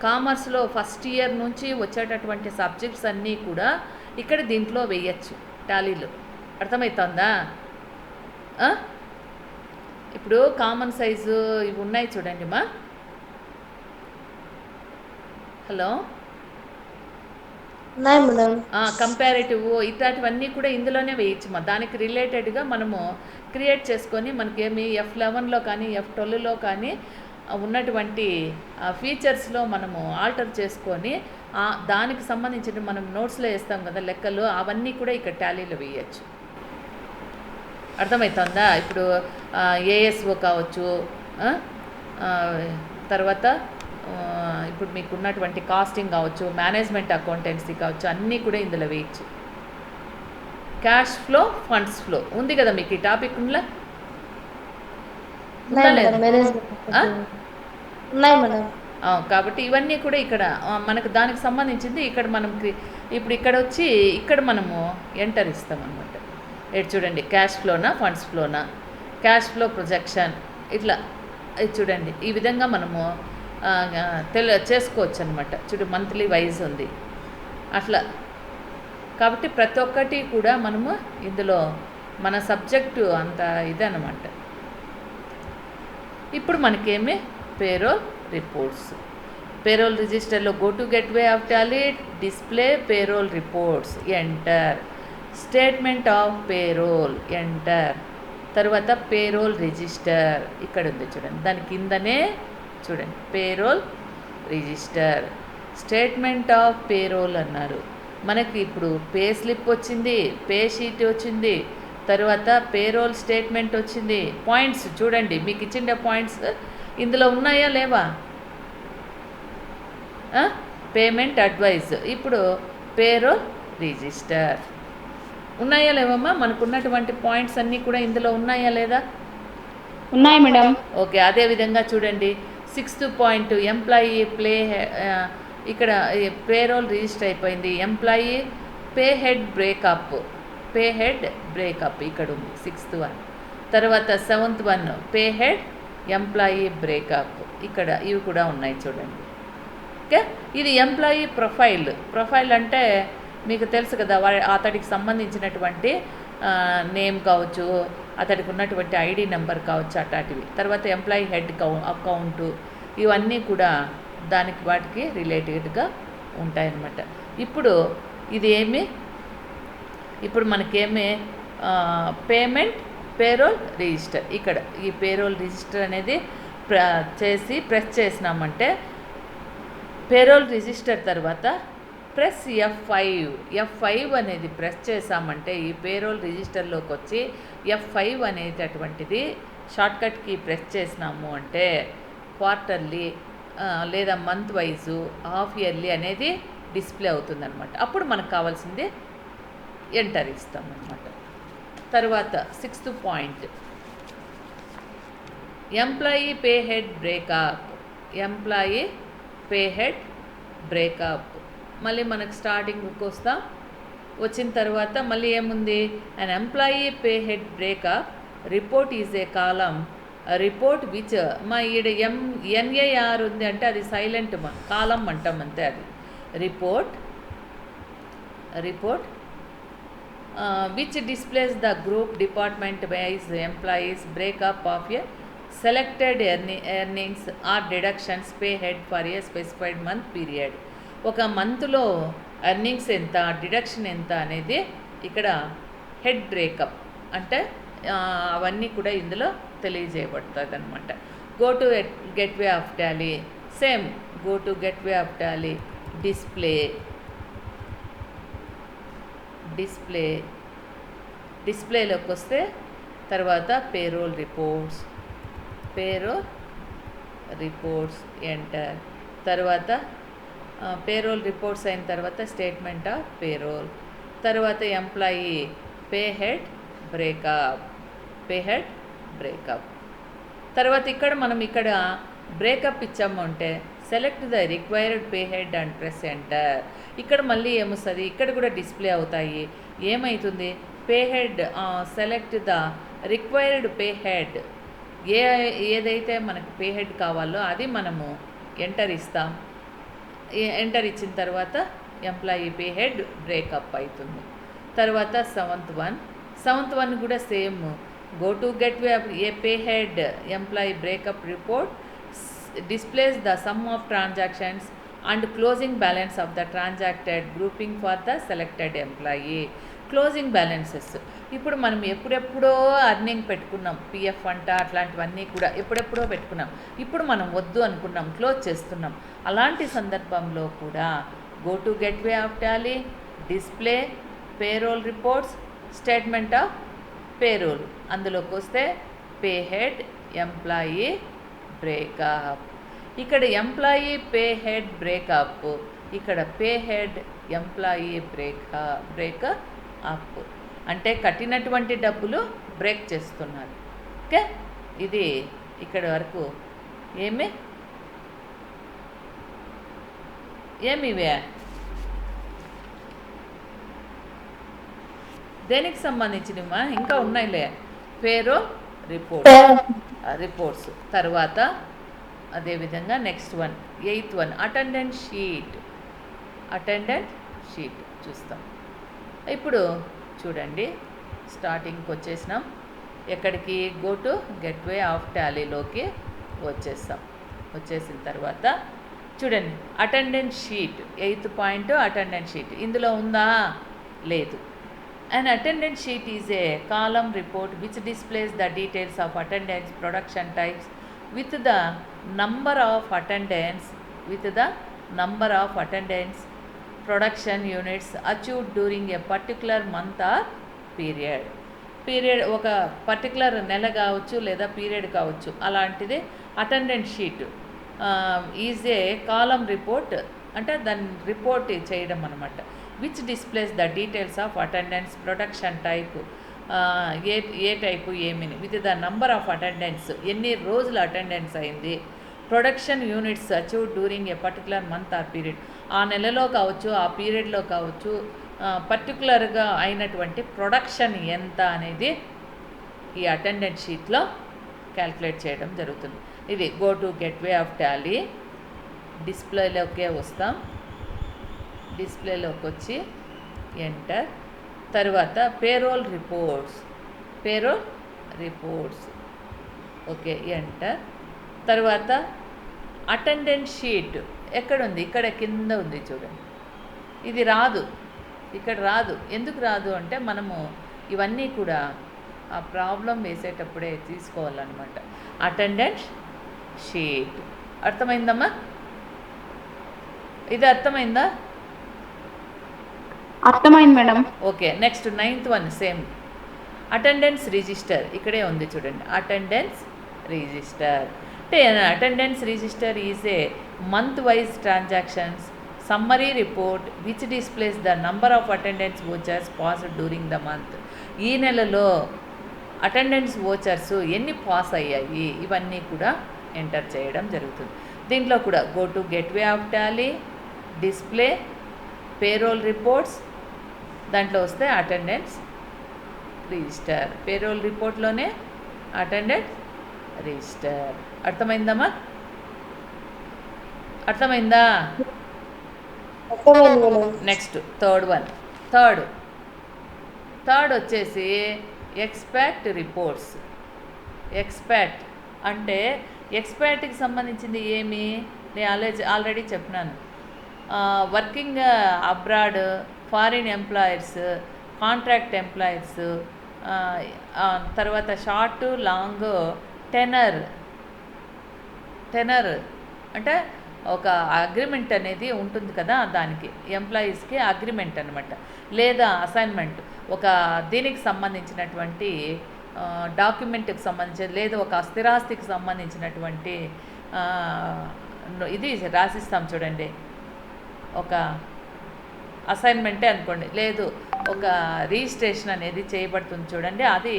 కామర్స్లో ఫస్ట్ ఇయర్ నుంచి వచ్చేటటువంటి సబ్జెక్ట్స్ అన్నీ కూడా ఇక్కడ దీంట్లో వేయచ్చు టాలీలో. అర్థమవుతుందా? ఇప్పుడు కామన్ సైజు ఇవి ఉన్నాయి చూడండి మా. హలో, ఉన్నాయి మేడం. కంపారిటివ్ ఇట్లాంటివన్నీ కూడా ఇందులోనే వేయచ్చు మా. దానికి రిలేటెడ్గా మనము క్రియేట్ చేసుకొని మనకేమి F11లో కానీ F12లో కానీ ఉన్నటువంటి ఫీచర్స్లో మనము ఆల్టర్ చేసుకొని దానికి సంబంధించిన మనం నోట్స్లో వేస్తాం కదా లెక్కలు, అవన్నీ కూడా ఇక్కడ టాలీలో వేయచ్చు. అర్థమవుతుందా? ఇప్పుడు ఏఎస్ఓ కావచ్చు, తర్వాత ఇప్పుడు మీకు ఉన్నటువంటి కాస్టింగ్ కావచ్చు, మేనేజ్మెంట్ అకౌంటెన్సీ కావచ్చు, అన్నీ కూడా ఇందులో వేయచ్చు. క్యాష్ ఫ్లో, ఫండ్స్ ఫ్లో ఉంది కదా మీకు ఈ టాపిక్ ఉందా? ఉన్నాయి మేడం. కాబట్టి ఇవన్నీ కూడా ఇక్కడ మనకు దానికి సంబంధించింది. ఇక్కడ మనం ఇప్పుడు ఇక్కడ వచ్చి ఇక్కడ మనము ఎంటర్ ఇస్తాం అనమాట. ఇటు చూడండి, క్యాష్ ఫ్లోనా ఫండ్స్ ఫ్లోనా, క్యాష్ ఫ్లో ప్రొజెక్షన్, ఇట్లా ఇది చూడండి. ఈ విధంగా మనము చేసుకోవచ్చు అనమాట. చూడు, మంత్లీ వైజ్ ఉంది అట్లా. కాబట్టి ప్రతి ఒక్కటి కూడా మనము ఇందులో మన సబ్జెక్టు అంత ఇదన్నమాట. ఇప్పుడు మనకేమి పేరోల్ రిపోర్ట్స్, పేరోల్ రిజిస్టర్లో go to gateway of Tally, display payroll reports, enter, statement of payroll, enter, తర్వాత పేరోల్ రిజిస్టర్ ఇక్కడ ఉంది చూడండి. దాని కిందనే చూడండి payroll register, statement of payroll అన్నారు. మనకి ఇప్పుడు పే స్లిప్ వచ్చింది, పే షీట్ వచ్చింది, తర్వాత పేరోల్ స్టేట్మెంట్ వచ్చింది. పాయింట్స్ చూడండి, మీకు ఇచ్చిన పాయింట్స్ ఇందులో ఉన్నాయా లేవా? పేమెంట్ అడ్వైజ్, ఇప్పుడు పేరోల్ రిజిస్టర్ ఉన్నాయా లేవమ్మా? మనకున్నటువంటి పాయింట్స్ అన్నీ కూడా ఇందులో ఉన్నాయా లేదా? ఉన్నాయి మేడం. ఓకే, అదేవిధంగా చూడండి 6th పాయింట్ ఎంప్లాయీ ఇక్కడ పేరోల్ రిజిస్టర్ అయిపోయింది. Employee pay head breakup, pay head breakup ఇక్కడ ఉంది 6th వన్. తర్వాత 7th one pay head employee breakup, ఇక్కడ ఇవి కూడా ఉన్నాయి చూడండి. ఓకే, ఇది ఎంప్లాయీ ప్రొఫైల్ అంటే మీకు తెలుసు కదా, అతడికి సంబంధించినటువంటి నేమ్ కావచ్చు, అతడికి ఉన్నటువంటి ఐడి నెంబర్ కావచ్చు, అట్లాంటివి. తర్వాత ఎంప్లాయీ హెడ్ అకౌంటు, ఇవన్నీ కూడా దానికి వాటికి రిలేటెడ్గా ఉంటాయన్నమాట. ఇప్పుడు ఇది ఇప్పుడు మనకేమి పేమెంట్ పేరోల్ రిజిస్టర్, ఇక్కడ ఈ పేరోల్ రిజిస్టర్ అనేది ప్రెస్ చేసినామంటే పేరోల్ రిజిస్టర్ తర్వాత ప్రెస్ F5 అనేది ప్రెస్ చేసామంటే ఈ పేరోల్ రిజిస్టర్లోకి వచ్చి F5 అనేటటువంటిది షార్ట్కట్కి ప్రెస్ చేసినాము అంటే క్వార్టర్లీ లేదా మంత్ వైజు, హాఫ్ ఇయర్లీ అనేది డిస్ప్లే అవుతుందన్నమాట. అప్పుడు మనకు కావాల్సింది ఎంటర్ ఇస్తాం అన్నమాట. తర్వాత 6th point employee pay head breakup, employee pay head breakup. మళ్ళీ మనకు స్టార్టింగ్కి వస్తాం. వచ్చిన తర్వాత మళ్ళీ ఏముంది, an employee pay head breakup report is a column, report which మా ఈడ NAR ఉంది అంటే అది సైలెంట్ కాలం అంటాం అంతే. అది report which displays the group department wise employees breakup of a selected earnings or deductions pay head for a specified month period. ఒక మంత్లో ఎర్నింగ్స్ ఎంత, డిడక్షన్ ఎంత అనేది ఇక్కడ హెడ్ బ్రేకప్ అంటే అవన్నీ కూడా ఇందులో తెలియజేయబడుతుంది అనమాట. Go to gateway of Tally, same go to gateway of Tally, డిస్ప్లేలోకి వస్తే తర్వాత పేరోల్ రిపోర్ట్స్ ఎంటర్, తర్వాత పేరోల్ రిపోర్ట్స్ అయిన తర్వాత స్టేట్మెంట్ ఆఫ్ పేరోల్, తర్వాత ఎంప్లాయీ పే హెడ్ బ్రేకప్. తర్వాత ఇక్కడ మనం ఇక్కడ బ్రేకప్ ఇచ్చాము అంటే select the required pay head and press enter. ఇక్కడ మళ్ళీ ఏమొస్తుంది, ఇక్కడ కూడా డిస్ప్లే అవుతాయి. ఏమవుతుంది, pay head select the required pay head ఏదైతే మనకు పే హెడ్ కావాలో అది మనము ఎంటర్ ఇస్తాం. ఎంటర్ ఇచ్చిన తర్వాత ఎంప్లాయీ పే హెడ్ బ్రేకప్ అవుతుంది. తర్వాత సెవెంత్ వన్ కూడా same. Go to gateway a pay head employee breakup report displays the sum of transactions and closing balance of the transacted grouping for the selected employee. Closing balances ఇప్పుడు మనం ఎప్పుడెప్పుడో earning పెట్టుకున్నాం, PF అంట అట్లాంటివన్నీ కూడా ఎప్పుడెప్పుడో పెట్టుకున్నాం. ఇప్పుడు మనం వద్దు అనుకున్నాం, క్లోజ్ చేస్తున్నాం. అలాంటి సందర్భంలో కూడా go to gateway of Tally, display payroll reports, statement of payroll, అందులోకి వస్తే పే హెడ్ ఎంప్లాయీ బ్రేకప్. ఇక్కడ ఎంప్లాయీ పే హెడ్ బ్రేకప్, ఇక్కడ పే హెడ్ ఎంప్లాయీ బ్రేకప్ అంటే కట్టినటువంటి డబ్బులు బ్రేక్ చేస్తున్నారు. ఓకే, ఇది ఇక్కడ వరకు ఏమివే దేనికి సంబంధించినవా ఇంకా ఉన్నాయిలే. పేరోల్ రిపోర్ట్స్ తర్వాత అదేవిధంగా next one 8th one attendance sheet చూస్తాం. ఇప్పుడు చూడండి, స్టార్టింగ్కి వచ్చేసినాం. ఎక్కడికి? గో టు గెట్వే ఆఫ్ టాలీలోకి వచ్చేస్తాం. వచ్చేసిన తర్వాత చూడండి attendance sheet 8th point attendance sheet ఇందులో ఉందా? లేదు. An attendance sheet is a column report which displays the details of attendance, production types with the number of attendance production units achieved during a particular month or period. ఒక particular నెల కావచ్చు లేదా period కావచ్చు, అలాంటిది attendance sheet is a column report అంటే దాన్ని report చేయడం అనమాట. Which displays the details of attendance, production type ఏ టైపు ఏమిని, with the number of attendance ఎన్ని రోజులు అటెండెన్స్ అయింది, production units achieve during a particular month or period ఆ నెలలో కావచ్చు ఆ పీరియడ్లో కావచ్చు పర్టికులర్గా అయినటువంటి ప్రొడక్షన్ ఎంత అనేది ఈ అటెండెన్స్ షీట్లో క్యాల్కులేట్ చేయడం జరుగుతుంది. ఇది go to gateway of Tally. డిస్ప్లేలోకే వస్తాం. డిస్ప్లేలోకి వచ్చి ఎంటర్, తర్వాత పేరోల్ రిపోర్ట్స్ ఓకే ఎంటర్. తర్వాత అటెండెన్స్ షీట్ ఎక్కడుంది? ఇక్కడ కింద ఉంది చూడండి. ఇది రాదు, ఇక్కడ రాదు. ఎందుకు రాదు అంటే మనము ఇవన్నీ కూడా ఆ ప్రాబ్లం వేసేటప్పుడే తీసుకోవాలన్నమాట. అటెండెన్స్ షీట్ అర్థమైందమ్మా? ఇది అర్థమైందా? అర్థమైంది madam. Okay, next 9th one same attendance register ఇక్కడే ఉంది చూడండి. అటెండెన్స్ రిజిస్టర్ అంటే attendance register is a month wise transactions summary report which displays the number of attendance vouchers passed during the month. ఈ నెలలో అటెండెన్స్ వోచర్స్ ఎన్ని pass అయ్యాయి ఇవన్నీ కూడా ఎంటర్ చేయడం జరుగుతుంది. దీంట్లో కూడా go to gateway of Tally, display payroll reports, దాంట్లో వస్తే అటెండెన్స్ రిజిస్టర్. పేరోల్ రిపోర్ట్లోనే అటెండెన్స్ రిజిస్టర్. అర్థమైందమ్మా? అర్థమైందా? నెక్స్ట్ థర్డ్ వచ్చేసి ఎక్స్పాక్ట్ రిపోర్ట్స్. ఎక్స్పాక్ట్ అంటే ఎక్స్పాక్ట్కి సంబంధించింది ఏమి నేను ఆల్రెడీ చెప్పినాను. Working abroad, foreign employers, contract employers, తర్వాత షార్ట్ లాంగ్ టెనర్ అంటే ఒక అగ్రిమెంట్ అనేది ఉంటుంది కదా, దానికి ఎంప్లాయీస్కి అగ్రిమెంట్ అనమాట, లేదా అసైన్మెంట్ ఒక దీనికి సంబంధించినటువంటి డాక్యుమెంట్కి సంబంధించి లేదా ఒక స్థిరాస్తికి సంబంధించినటువంటి ఇది రాసిస్తాం చూడండి. ఒక అసైన్మెంటే అనుకోండి, లేదు ఒక రిజిస్ట్రేషన్ అనేది చేయబడుతుంది చూడండి, అది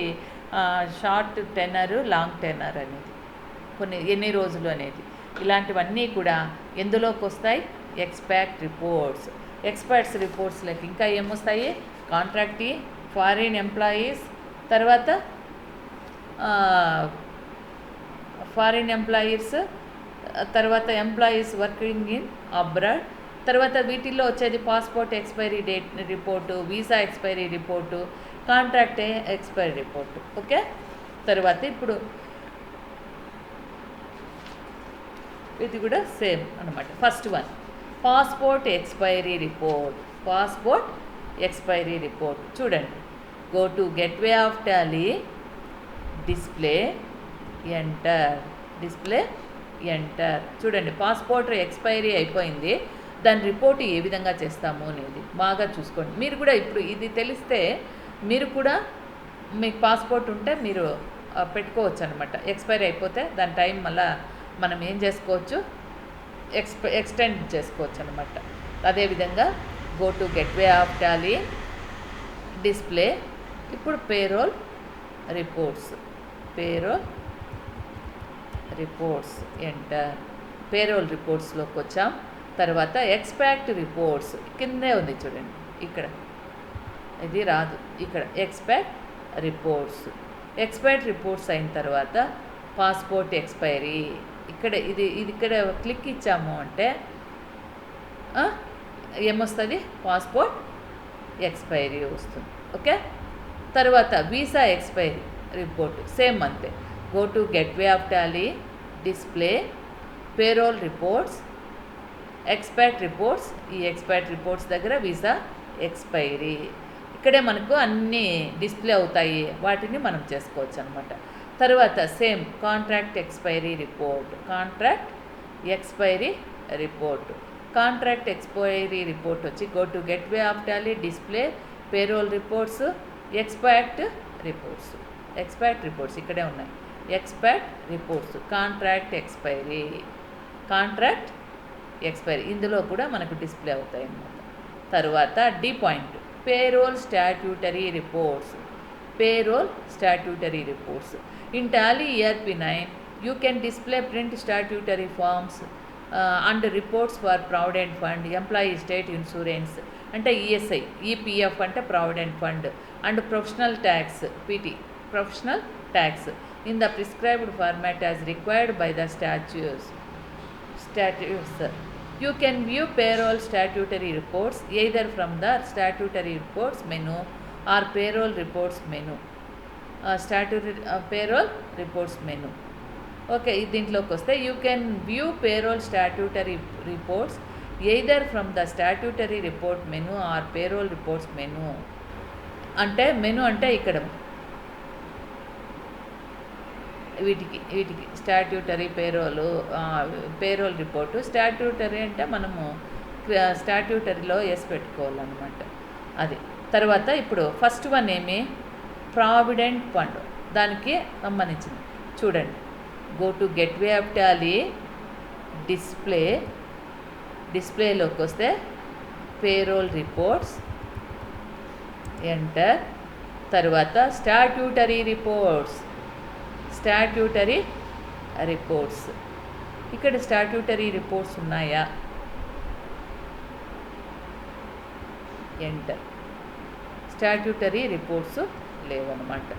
షార్ట్ టెనర్, లాంగ్ టెనర్ అనేది కొన్ని ఎన్ని రోజులు అనేది. ఇలాంటివన్నీ కూడా ఎందులోకి వస్తాయి? ఎక్స్పాక్ట్ రిపోర్ట్స్. ఎక్స్పర్ట్స్ రిపోర్ట్స్లోకి ఇంకా ఏమొస్తాయి? కాంట్రాక్టీ, ఫారిన్ ఎంప్లాయీస్, తర్వాత ఫారిన్ ఎంప్లాయీస్, తర్వాత ఎంప్లాయీస్ వర్కింగ్ ఇన్ అబ్రాడ్, తర్వాత వీటిల్లో వచ్చేది passport expiry date report, visa expiry report, contract expiry report. Okay, తర్వాత ఇప్పుడు ఇది కూడా సేమ్ అనమాట. First one passport expiry report. Passport expiry report చూడండి. Go to gateway of Tally, display, enter, display, enter. చూడండి, పాస్పోర్ట్ ఎక్స్పైరీ అయిపోయింది, దాని report ఏ విధంగా చేస్తాము అనేది బాగా చూసుకోండి. మీరు కూడా ఇప్పుడు ఇది తెలిస్తే మీరు కూడా మీకు పాస్పోర్ట్ ఉంటే మీరు పెట్టుకోవచ్చు అనమాట. ఎక్స్పైరీ అయిపోతే దాని టైం మళ్ళీ మనం ఏం చేసుకోవచ్చు, ఎక్స్టెండ్ చేసుకోవచ్చు అనమాట. అదేవిధంగా go to gateway of Tally, display. ఇప్పుడు payroll reports, payroll reports, enter. Payroll రిపోర్ట్స్లోకి వచ్చాం. తర్వాత ఎక్స్పాక్ట్ రిపోర్ట్స్ కిందే ఉంది చూడండి, ఇక్కడ ఇది రాదు, ఇక్కడ ఎక్స్పాక్ట్ రిపోర్ట్స్. ఎక్స్పాక్ట్ రిపోర్ట్స్ అయిన తర్వాత పాస్పోర్ట్ ఎక్స్పైరీ. ఇక్కడ ఇది ఇక్కడ క్లిక్ ఇచ్చాము అంటే ఏమొస్తుంది, పాస్పోర్ట్ ఎక్స్పైరీ వస్తుంది. ఓకే, తర్వాత వీసా ఎక్స్పైరీ రిపోర్ట్ సేమ్ అంతే. Go to gateway of Tally, display, payroll reports, expat reports. ఈ ఎక్స్పాక్ట్ రిపోర్ట్స్ దగ్గర వీసా ఎక్స్పైరీ. ఇక్కడే మనకు అన్నీ డిస్ప్లే అవుతాయి, వాటిని మనం చేసుకోవచ్చు అనమాట. తర్వాత same contract expiry report, contract expiry report. Contract expiry report వచ్చి go to gateway of Tally, display, payroll reports, expat reports. Expat reports ఇక్కడే ఉన్నాయి, expat reports. Contract expiry, contract expiry ఇందులో కూడా మనకు డిస్ప్లే అవుతాయి అన్నమాట. తర్వాత D point, payroll statutory reports. Payroll statutory reports. In Tally ERP 9 you can display print statutory forms and reports for provident fund, employee state insurance అంటే ESI, EPF అంటే provident fund, and professional tax PT, professional tax in the prescribed format as required by the statutes. You can view payroll statutory reports either from the statutory reports menu or payroll reports menu. Payroll reports menu. Okay, దీంట్లోకి వస్తే you can view payroll statutory reports either from the statutory report menu or payroll reports menu. అంటే menu అంటే ఇక్కడ వీటికి statutory payroll report. Statutory అంటే మనము స్టాట్యూటరీలో పెట్టుకోవాలన్నమాట అది. తర్వాత ఇప్పుడు ఫస్ట్ వన్ ఏమి, ప్రావిడెంట్ ఫండ్, దానికి సంబంధించింది చూడండి. Go to gateway of Tally, display, డిస్ప్లేలోకి వస్తే పేరోల్ రిపోర్ట్స్, ఎంటర్. తర్వాత స్టాట్యూటరీ రిపోర్ట్స్, స్టాట్యూటరీ రిపోర్ట్స్. ఇక్కడ స్టాట్యూటరీ రిపోర్ట్స్ ఉన్నాయా, ఎంటర్. స్టాట్యూటరీ రిపోర్ట్స్ లేవన్నమాట.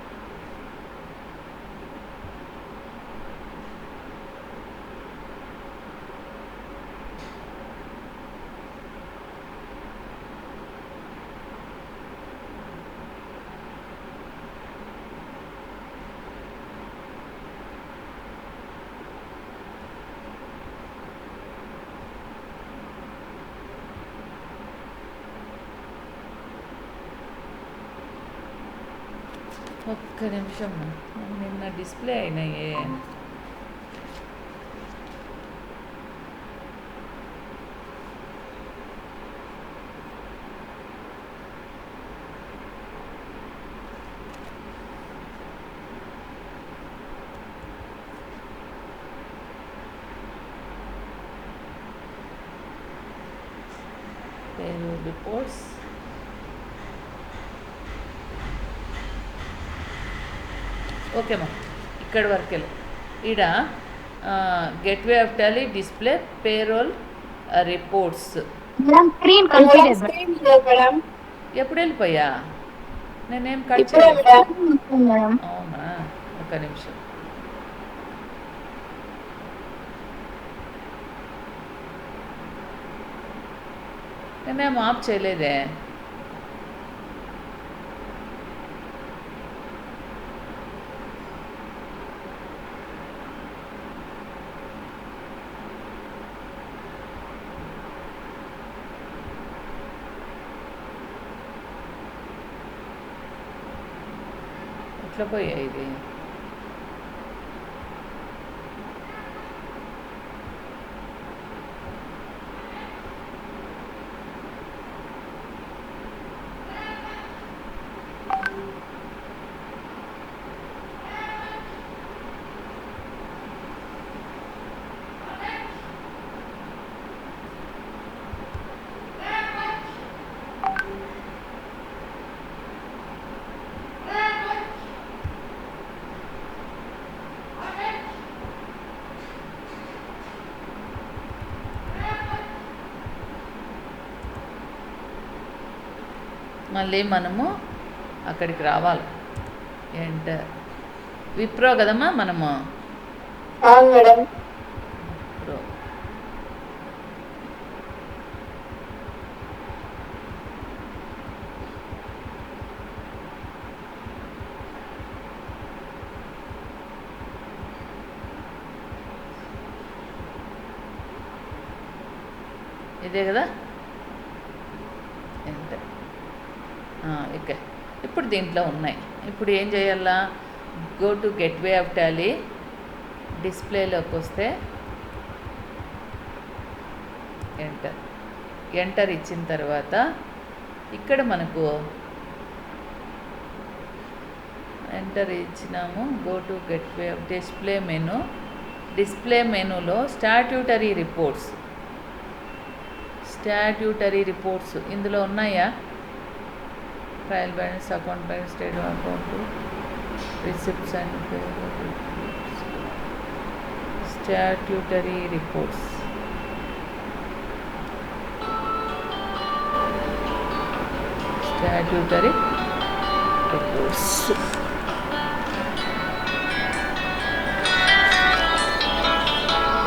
ఒక్క నిమిషం, నిన్న డిస్ప్లే అయినాయే. పేరోల్ రిపోర్ట్స్, ఓకేమ్మా, ఇక్కడి వరకు వెళ్ళి ఈడ gateway of Tally, display, payroll reports. ఎప్పుడు వెళ్ళిపోయా, నేనేం కట్ చేయలేదు. అవునా, ఒక నిమిషం. నేనేం ఆఫ్ చేయలేదే. ఎట్లా పోయా ఇది? మళ్ళీ మనము అక్కడికి రావాలి. ఎంటర్ విప్రో కదమ్మా మనము. అవును మేడం. విప్రో. ఇదే కదా. ఎంటర్. ఓకే, ఇప్పుడు దీంట్లో ఉన్నాయి. ఇప్పుడు ఏం చేయాలా? Go to gateway of Tally, డిస్ప్లేలోకి వస్తే ఎంటర్ ఇచ్చిన తర్వాత ఇక్కడ మనకు ఎంటర్ ఇచ్చినాము. Go to gateway of display మెనూలో స్టాట్యూటరీ రిపోర్ట్స్ ఇందులో ఉన్నాయా? Trial balance, account balance, state account, receipts and statutory reports.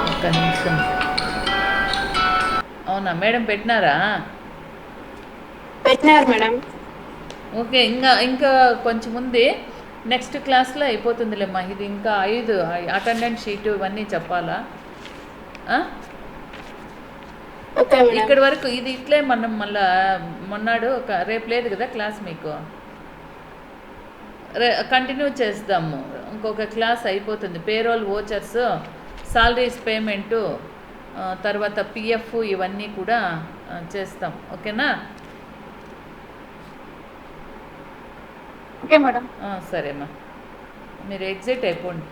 ఒక్క నిమిషం. అవునా మేడం, పెట్టినారా? పెట్టినారు మేడం. ఓకే, ఇంకా కొంచెం ఉంది. నెక్స్ట్ క్లాస్లో అయిపోతుందిలేమ్మా. ఇది ఇంకా 5 అటెండెన్స్ షీటు ఇవన్నీ చెప్పాలా? Okay madam. ఇక్కడి వరకు ఇది ఇట్లే మనం మళ్ళా మొన్నాడు రేపు లేదు కదా క్లాస్ మీకు, కంటిన్యూ చేద్దాము. ఇంకొక క్లాస్ అయిపోతుంది. పేరోల్ వోచర్స్, సాలరీస్ పేమెంటు, తర్వాత పిఎఫ్ ఇవన్నీ కూడా చేస్తాం. ఓకేనా? Okay madam. సరేమ్మా, మీరు ఎగ్జిట్ అయిపోండి.